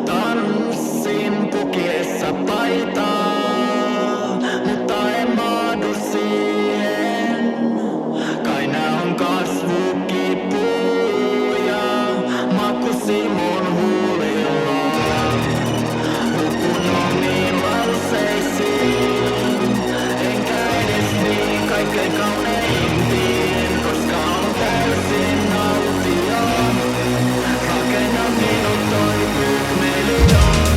Tanssin pukiessa paitaa, mutta en mahdu siihen. Kai nää on kasvukipuja, makusi mun huulilla. Hukun omiin lauseisiin, enkä edes niin kaikkein kauneimpiin, koska on täysin autio. Rakenna minut toi pygmelion,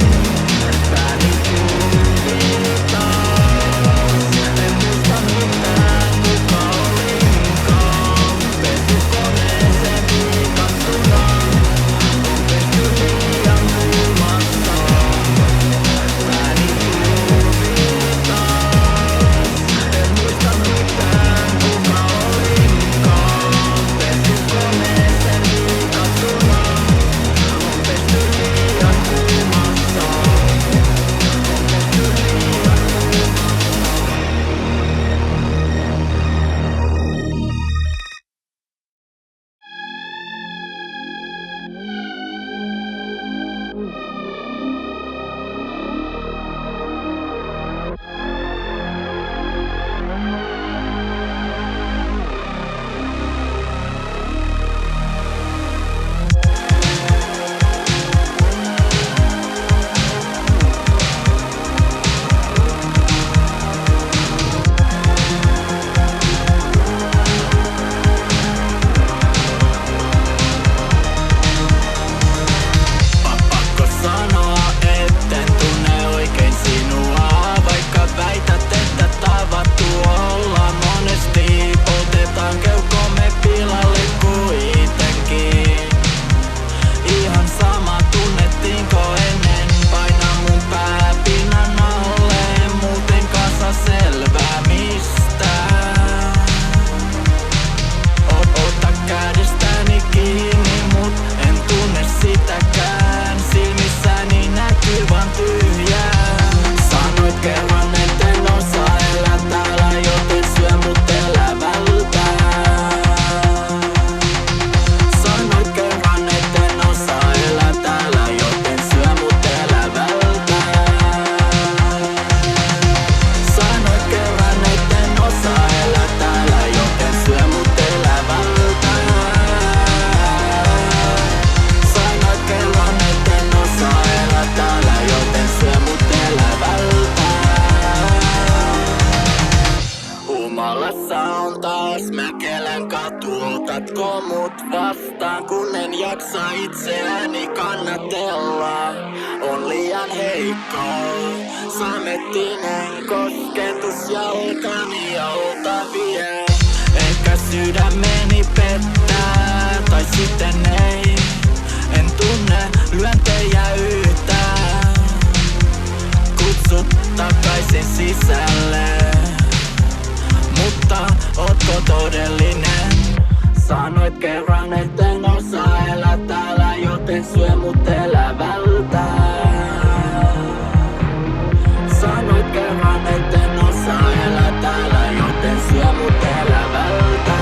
pääni kuuluu taas. En muista mitään kuka olinkaan, pesukoneeseen viikattuna. On pesty liian kuumassa, pääni kuuluu taas. En muista mitään kuka olinkaan, pesukoneeseen viikattuna. On pesty liian kuumassa, on pesty liian pakko sanoa, etten tunne oikein sinua. Vaikka väität, että tavattu ollaan monesti, poltetaan keuhkomme pilalle kuitenkin. Ihan sama tunnettiinko ennen, paina mun pää pinnan alle, muuten kanssa selvää mistään. Ota kädestäni kiinni, mut en tunne sitäkään. Silmissäni näkyy vaan tyhjää. Sanoit kerran, etten osaa elää täällä, joten syö mut elävältä. Sanoit kerran, etten osaa elää täällä, joten syö mut elävältä. Sanoit kerran, etten osaa elää täällä, joten syö mut elävältä. Sanoit kerran, etten osaa elää täällä, joten syö mut elävältä. Humalassa on taas Mäkelän katu, otatko mut vastaan, kun en jaksa itseäni kannatella. On liian heikko, samettinen kosketus jalkani alta vie. Ehkä sydämeni pettää, tai sitten ei. En tunne lyöntejä yhtään. Kutsut takaisin sisälle. Mutta ootko todellinen? Sanoit kerran, etten osaa elää täällä, joten syö mut elävältä. Sanoit kerran, etten osaa elää täällä, joten syö mut elävältä.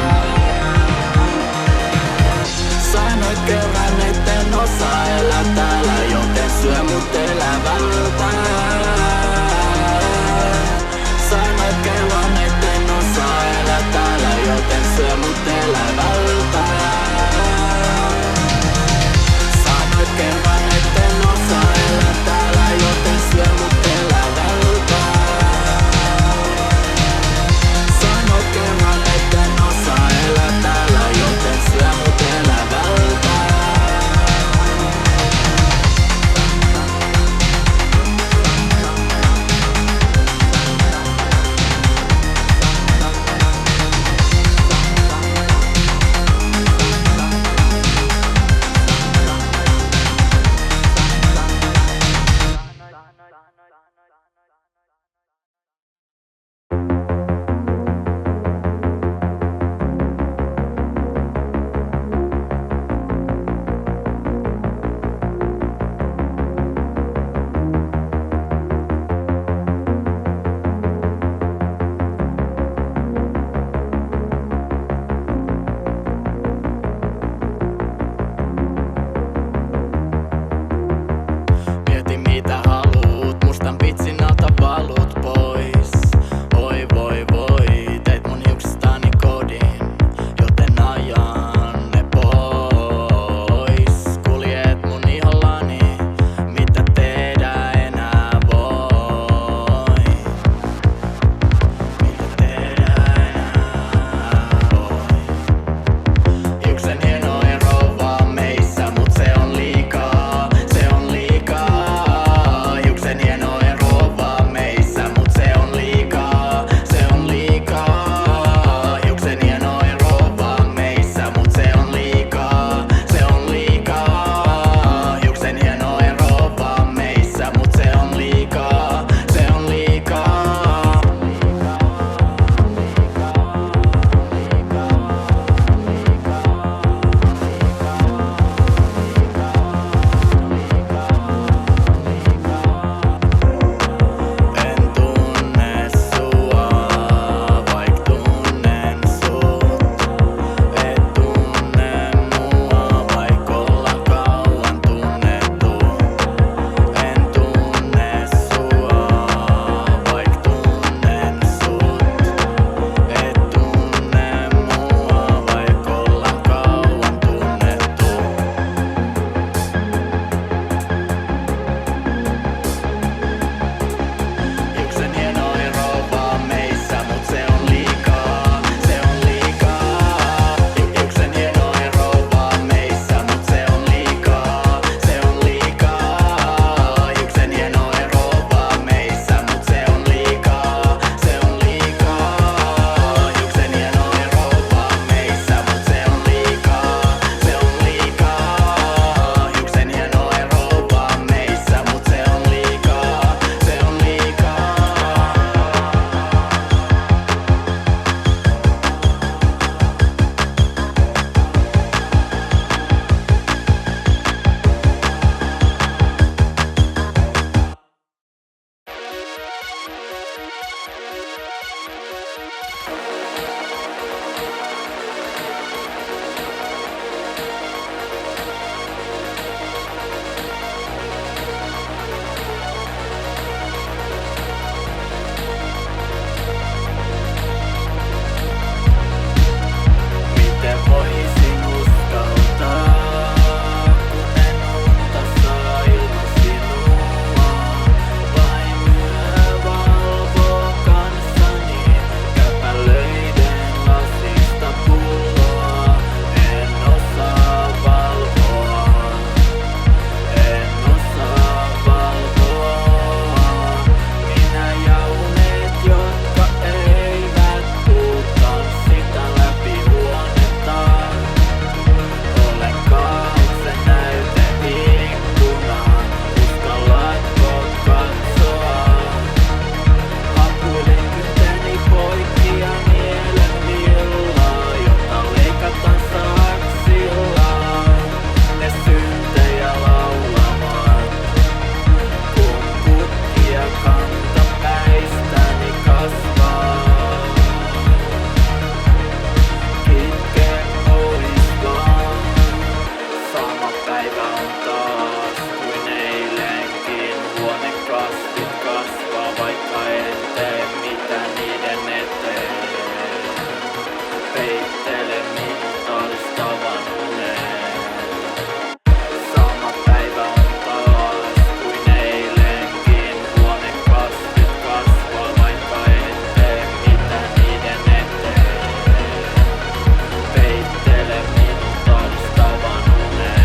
päivä on taas kuin eilenkin. Huonekasvit kasvaa, vaikka en tee mitä niiden eteen. Peittele minut alistavan uneen. Sama päivä on taas kuin eilenkin. Huonekasvit kasvaa, vaikka en tee mitä niiden eteen. Peittele minut alistavan uneen.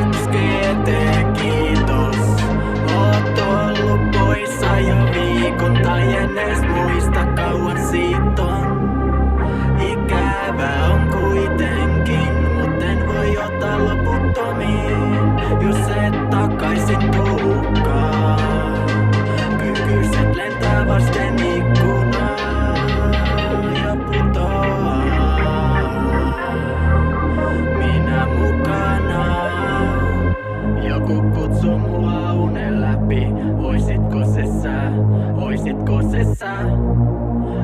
Yksi eteen kiitos. Oot ollut poissa jo viikon, tai en edes muista kauan siitä on. Ikävä on kuitenkin, mut en voi ottaa loputtomiin, jos et takaisin tuukaan. Kykyiset lentää vasten ikkunaa ja putoaa. Minä mukana. Joku kutsuu mua unen läpi. Oisitko se sä? Oisitko se sä?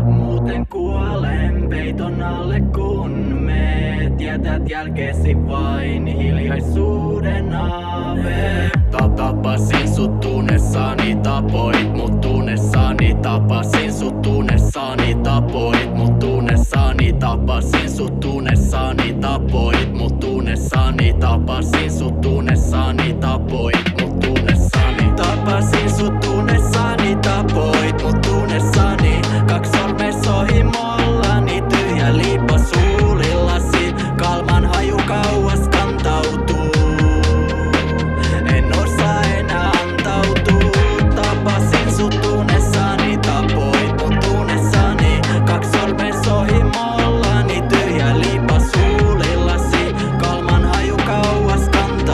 Muuten kuolen peiton alle, kun meet. Jätät jälkeesi vain hiljaisuuden aave. Tapasin sut tunnessani, tapoit mut tunnessani. Tapasin sut tunnessani, tapoit mut tunnessani. Tapasin sut tunnessani, tapoit mut tunnessani. Tapasin sut tunnessani, tapoit mut tunnessani. Tapasin sut tunnessani, tapoit mut tunnessani. Kaks sormes ohi mollani, tyhjä liippa suulillasi. Kalman haju kauas kantautuu. En osaa enää antautua. Tapasin sut tunnessani, tapoit mut tunnessani. Kaks sormes ohi mollani, tyhjä liippa suulillasi. Kalman haju kauas kantautuu.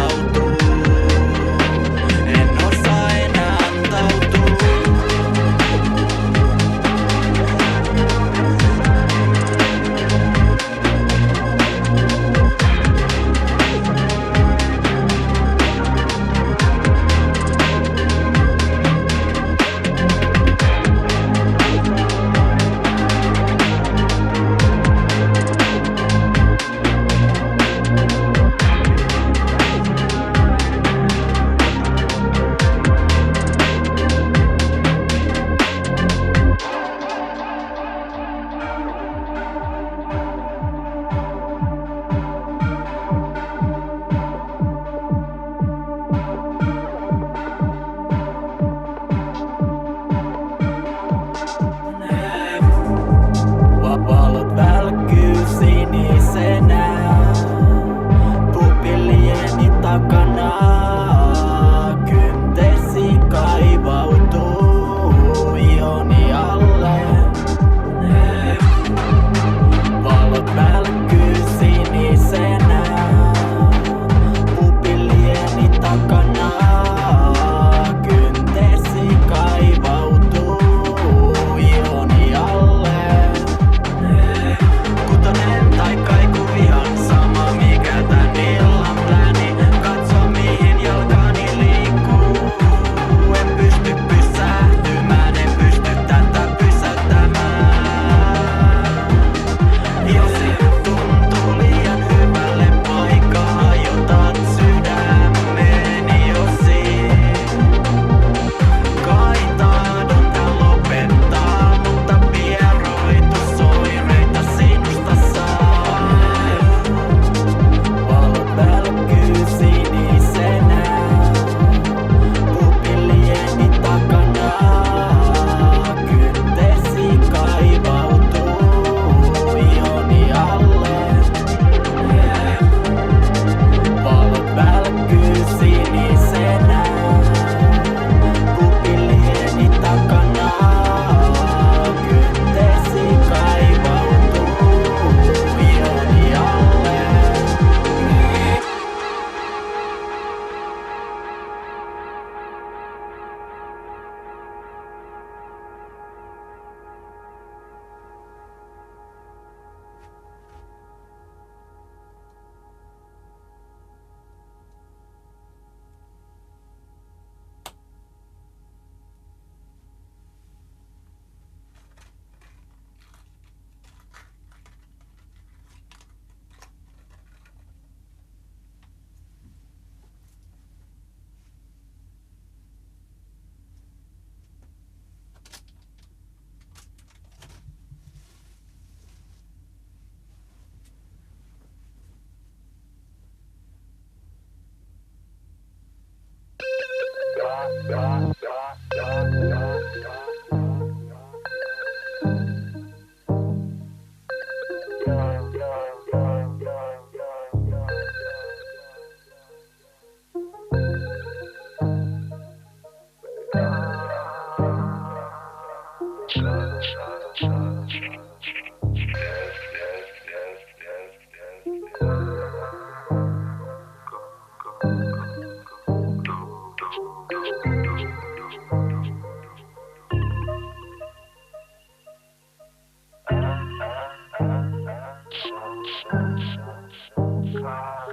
saa.